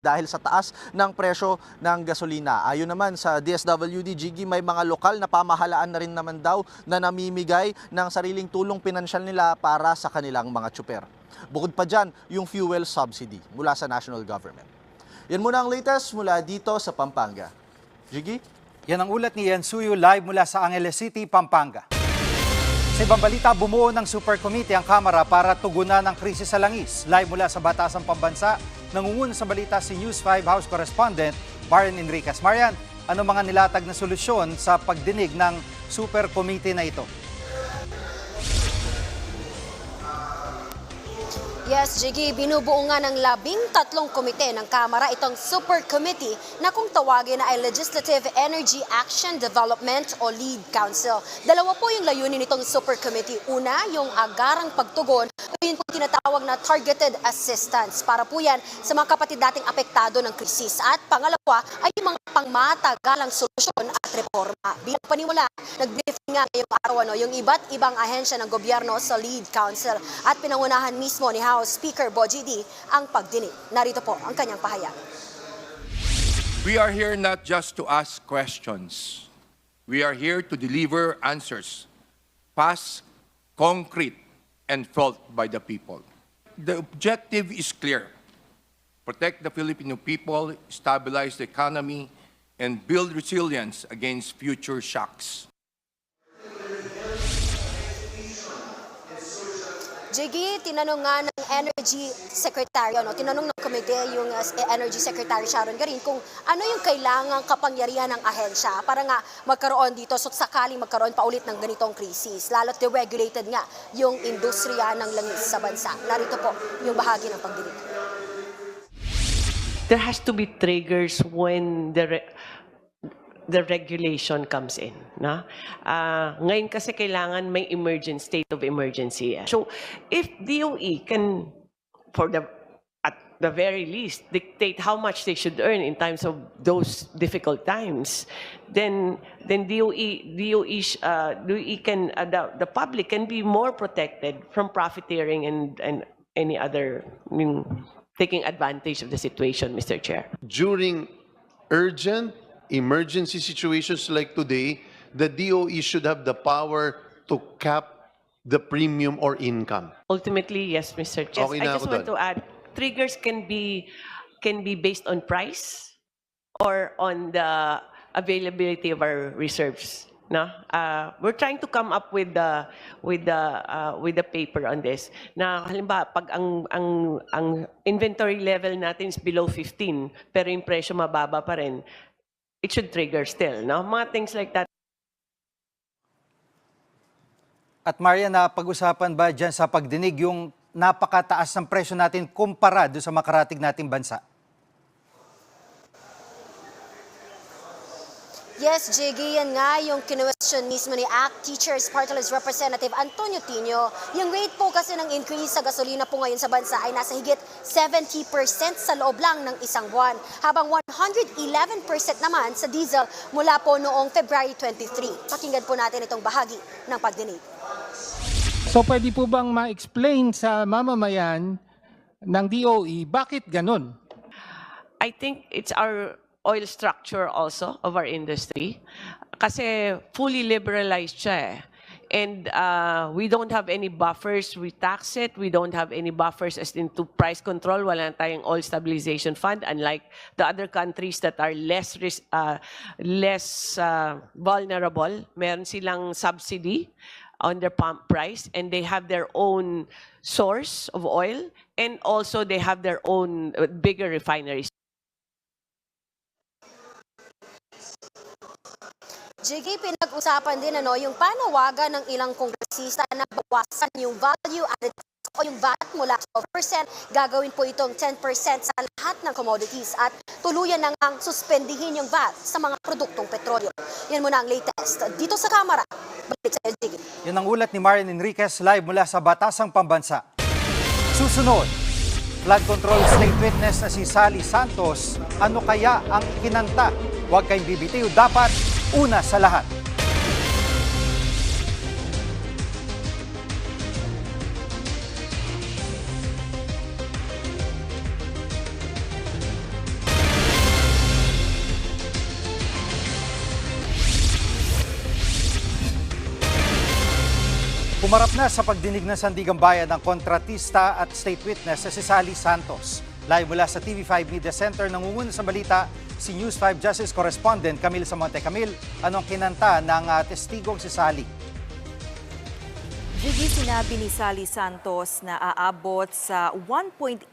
dahil sa taas ng presyo ng gasolina. Ayon naman sa DSWD, Jiggy, may mga lokal na pamahalaan na rin naman daw na namimigay ng sariling tulong pinansyal nila para sa kanilang mga tsuper. Bukod pa dyan, yung fuel subsidy mula sa national government. Yan muna ang latest mula dito sa Pampanga. Jiggy? Yan ang ulat ni Ian Suyo live mula sa Angeles City, Pampanga. Sa ibang balita, bumuo ng Super Committee ang Kamara para tugunan ang krisis sa langis. Live mula sa Batasang Pambansa, nangunguna sa balita si News 5 House Correspondent Marian Enriquez. Marian, ano mga nilatag na solusyon sa pagdinig ng Super Committee na ito? Yes, Jiggy, binubuo nga ng 13 komite ng Kamara itong Super Committee na kung tawagin na ay Legislative Energy Action Development o Lead Council. Dalawa po yung layunin nitong Super Committee. Una, yung agarang pagtugon, yun po tinatawag na targeted assistance. Para po yan sa mga kapatid dating apektado ng krisis. At pangalawa ay yung mga pangmatagalang solusyon at reforma. Bilang panimula, nag-briefing nga ngayong araw yung iba't ibang ahensya ng gobyerno sa Lead Council at pinangunahan mismo ni House Speaker Bogie D ang pagdinig. Narito po ang kanyang pahayag. We are here not just to ask questions. We are here to deliver answers, fast, concrete, and felt by the people. The objective is clear. Protect the Filipino people, stabilize the economy, and build resilience against future shocks. Jiggy, tinanong nga ng Energy Secretary, tinanong ng komite yung Energy Secretary Sharon Garin kung ano yung kailangang kapangyarihan ng ahensya para nga magkaroon dito so sakaling magkaroon pa ulit ng ganitong krisis. Lalo't deregulated nga yung industriya ng langis sa bansa. Narito po yung bahagi ng pagdinig. There has to be triggers when the regulation comes in. No? Ngayon kasi kailangan may state of emergency. So if DOE can, at the very least, dictate how much they should earn in times of those difficult times, then DOE can, the public can be more protected from profiteering and any other taking advantage of the situation, Mr. Chair. During urgent emergency situations like today, the DOE should have the power to cap the premium or income. Ultimately, yes, Mr. Chair. Okay I na just ako want to add, triggers can be based on price or on the availability of our reserves. No, we're trying to come up with the paper on this. Na halimbawa, pag ang inventory level natin is below 15, pero yung presyo mababa pa rin, it should trigger still, no? Mga things like that. At Marian, pag-usapan ba dyan sa pagdinig yung napakataas ng presyo natin kumpara doon sa makarating nating bansa? Yes, Jiggy, yan nga yung kinwestiyon mismo ni ACT Teachers Party List Representative Antonio Tino. Yung rate po kasi ng increase sa gasolina po ngayon sa bansa ay nasa higit 70% sa loob lang ng isang buwan, habang 111% naman sa diesel mula po noong February 23. Pakinggan po natin itong bahagi ng pagdinig. So pwede po bang ma-explain sa mamamayan ng DOE bakit ganun? I think it's our oil structure also of our industry. Kasi fully liberalized siya eh. And we don't have any buffers. We tax it. We don't have any buffers as into price control. Wala tayong oil stabilization fund. Unlike the other countries that are less vulnerable, meron silang subsidy on their pump price, and they have their own source of oil, and also they have their own bigger refineries. Jiggy, pinag-usapan din yung panawagan ng ilang kongresista na bawasan yung value-added o yung VAT mula sa 12%. Gagawin po itong 10% sa lahat ng commodities at tuluyan na ngang suspendihin yung VAT sa mga produktong petrolyo. Yan muna ang latest dito sa Kamara. Balik sa Jiggy. Yan ang ulat ni Marian Enriquez live mula sa Batasang Pambansa. Susunod, flood control state witness na si Sally Santos. Ano kaya ang kinanta? Huwag kayong bibitiw, dapat una sa lahat. Humarap na sa pagdinig ng Sandigang Bayan ng kontratista at state witness na si Sally Santos. Live mula sa TV5 Media Center, nangunguna sa balita si News 5 Justice Correspondent Camille Samonte. Camille, anong kinanta ng testigong si Sally? Gigi, sinabi ni Sally Santos na aabot sa 1.8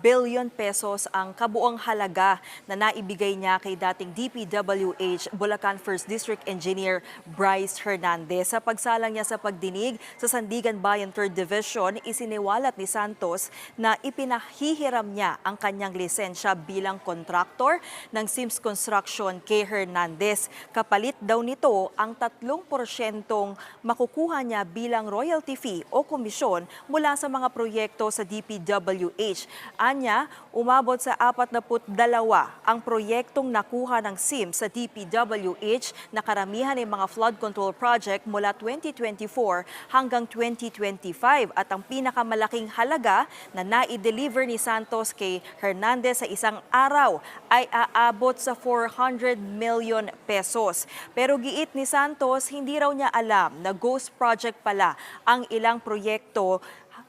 billion pesos ang kabuang halaga na naibigay niya kay dating DPWH Bulacan 1st District Engineer Bryce Hernandez. Sa pagsalang niya sa pagdinig sa Sandigan Bayan 3rd Division, isiniwalat ni Santos na ipinahihiram niya ang kanyang lisensya bilang kontraktor ng Sims Construction kay Hernandez. Kapalit daw nito ang 3% makukuha niya bilang royalty fee o komisyon mula sa mga proyekto sa DPWH. Anya, umabot sa 42 ang proyektong nakuha ng SIM sa DPWH na karamihan ay mga flood control project mula 2024 hanggang 2025 at ang pinakamalaking halaga na nai-deliver ni Santos kay Hernandez sa isang araw ay aabot sa 400 million pesos. Pero giit ni Santos, hindi raw niya alam na ghost project pala ang ilang proyekto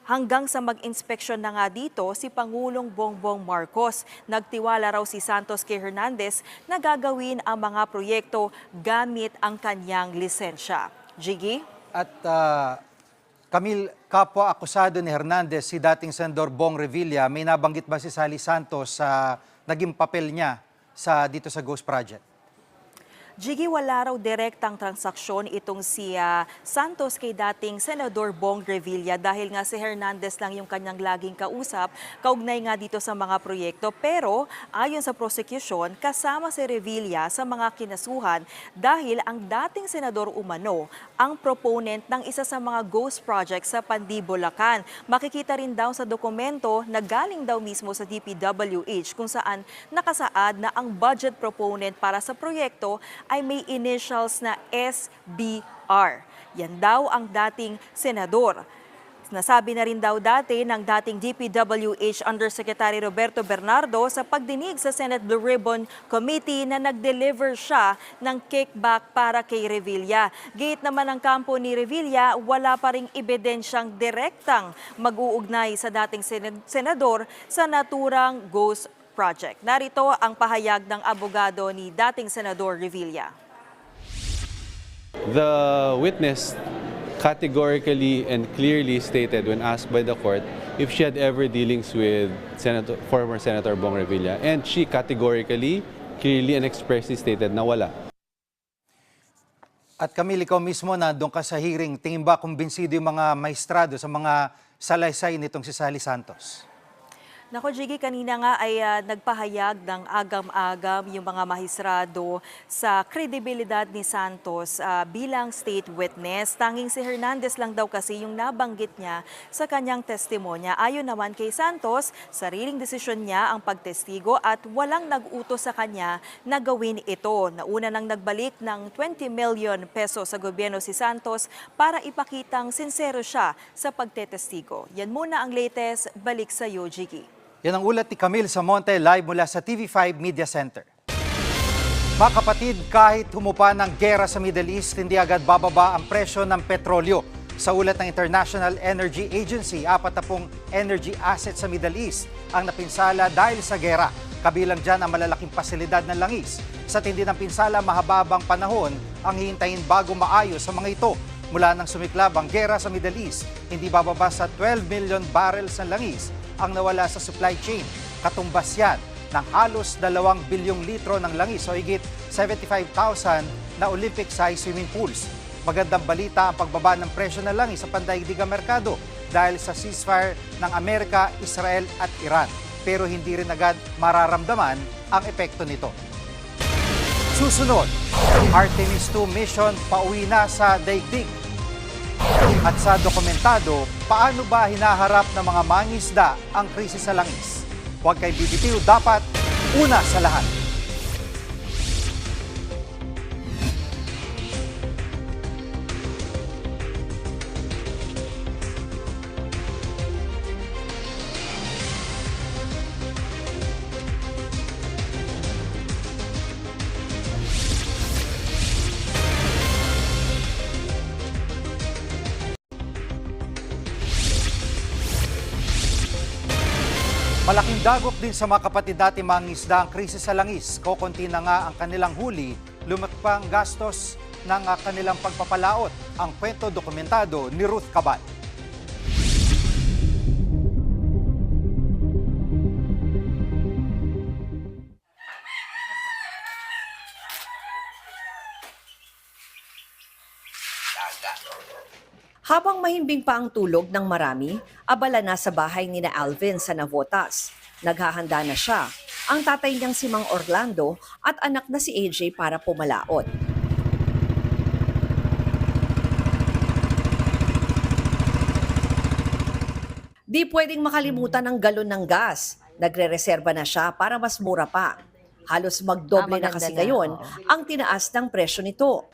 hanggang sa mag-inspeksyon na nga dito si Pangulong Bongbong Marcos. Nagtiwala raw si Santos kay Hernandez na gagawin ang mga proyekto gamit ang kanyang lisensya. Jiggy? At Camille, kapwa-akusado ni Hernandez, si dating Senador Bong Revilla, may nabanggit ba si Sally Santos sa naging papel niya dito sa Ghost Project? Jiggy, wala raw direktang transaksyon itong si Santos kay dating Senador Bong Revilla dahil nga si Hernandez lang yung kanyang laging kausap, kaugnay nga dito sa mga proyekto. Pero ayon sa prosecution, kasama si Revilla sa mga kinasuhan dahil ang dating Senador umano ang proponent ng isa sa mga ghost projects sa Pandi, Bulacan. Makikita rin daw sa dokumento na galing daw mismo sa DPWH kung saan nakasaad na ang budget proponent para sa proyekto ay may initials na SBR. Yan daw ang dating senador. Nasabi na rin daw dati ng dating DPWH Undersecretary Roberto Bernardo sa pagdinig sa Senate Blue Ribbon Committee na nag-deliver siya ng kickback para kay Revilla. Gate naman ng kampo ni Revilla, wala pa ring ebidensyang direktang mag-uugnay sa dating senador sa naturang ghost project. Narito ang pahayag ng abogado ni dating Senador Revilla. The witness categorically and clearly stated when asked by the court if she had ever dealings with former Senator Bong Revilla, and she categorically, clearly and expressly stated na wala. At Camille, ikaw mismo nandun ka sa hearing, tingin ba kumbinsido yung mga maestrado sa mga salaysay nitong si Sally Santos? Nako, Jiggy, kanina nga ay nagpahayag ng agam-agam yung mga mahisrado sa kredibilidad ni Santos bilang state witness. Tanging si Hernandez lang daw kasi yung nabanggit niya sa kanyang testimonya. Ayon naman kay Santos, sariling desisyon niya ang pagtestigo at walang nag-utos sa kanya na gawin ito. Nauna nang nagbalik ng 20 million pesos sa gobyerno si Santos para ipakitang sincero siya sa pagtetestigo. Yan muna ang latest. Balik sa iyo, Jiggy. Yan ang ulat ni Camille Samonte, live mula sa TV5 Media Center. Mga kapatid, kahit humupa ng gera sa Middle East, hindi agad bababa ang presyo ng petrolyo. Sa ulat ng International Energy Agency, 40 energy assets sa Middle East ang napinsala dahil sa gera. Kabilang dyan ang malalaking pasilidad ng langis. Sa tindi ng pinsala, mahababang panahon ang hihintayin bago maayos sa mga ito. Mula nang sumiklab ang gera sa Middle East, hindi bababa sa 12 million barrels ng langis ang nawala sa supply chain. Katumbas yan ng halos 2 bilyong litro ng langis o higit 75,000 na Olympic-sized swimming pools. Magandang balita ang pagbaba ng presyo ng langis sa pandaigdigang merkado dahil sa ceasefire ng Amerika, Israel at Iran. Pero hindi rin agad mararamdaman ang epekto nito. Susunod, Artemis II mission pauwi na sa daigdig. At sa dokumentado, paano ba hinaharap ng mga mangisda ang krisis sa langis? Huwag kayo bibitiw, dapat una sa lahat. Malaking dagok din sa mga kapatid natin mangingisda ang krisis sa langis. Kokonti na nga ang kanilang huli, lumaki pa ang gastos ng kanilang pagpapalaot. Ang kwento dokumentado ni Ruth Cabal. Habang mahimbing pa ang tulog ng marami, abala na sa bahay ni na Alvin sa Navotas. Naghahanda na siya, ang tatay niyang si Mang Orlando at anak na si AJ para pumalaot. Di pwedeng makalimutan ang galon ng gas. Nagre-reserba na siya para mas mura pa. Halos magdoble na kasi ngayon ang tinaas ng presyo nito.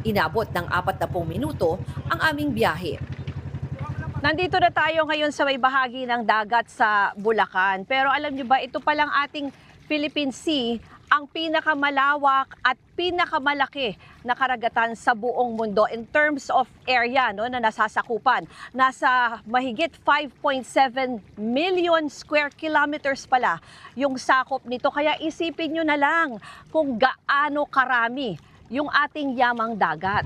Inabot ng 40 minuto ang aming biyahe. Nandito na tayo ngayon sa may bahagi ng dagat sa Bulacan. Pero alam niyo ba, ito palang ating Philippine Sea, ang pinakamalawak at pinakamalaki na karagatan sa buong mundo in terms of area na nasasakupan. Nasa mahigit 5.7 million square kilometers pala yung sakop nito. Kaya isipin nyo na lang kung gaano karami yung ating yamang dagat.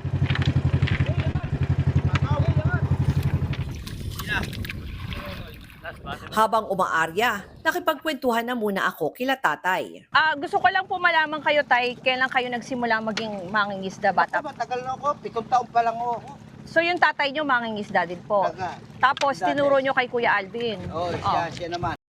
Habang umaarya, nakipagkwentuhan na muna ako kila tatay. Gusto ko lang po malaman kayo, Tay, kailan kayo nagsimula maging mangingisda bata? Matagal na ako, 7 taon pa lang ako. So yung tatay nyo mangingisda din po. Taga. Tapos tinuro nyo kay Kuya Alvin. Oh, siya naman.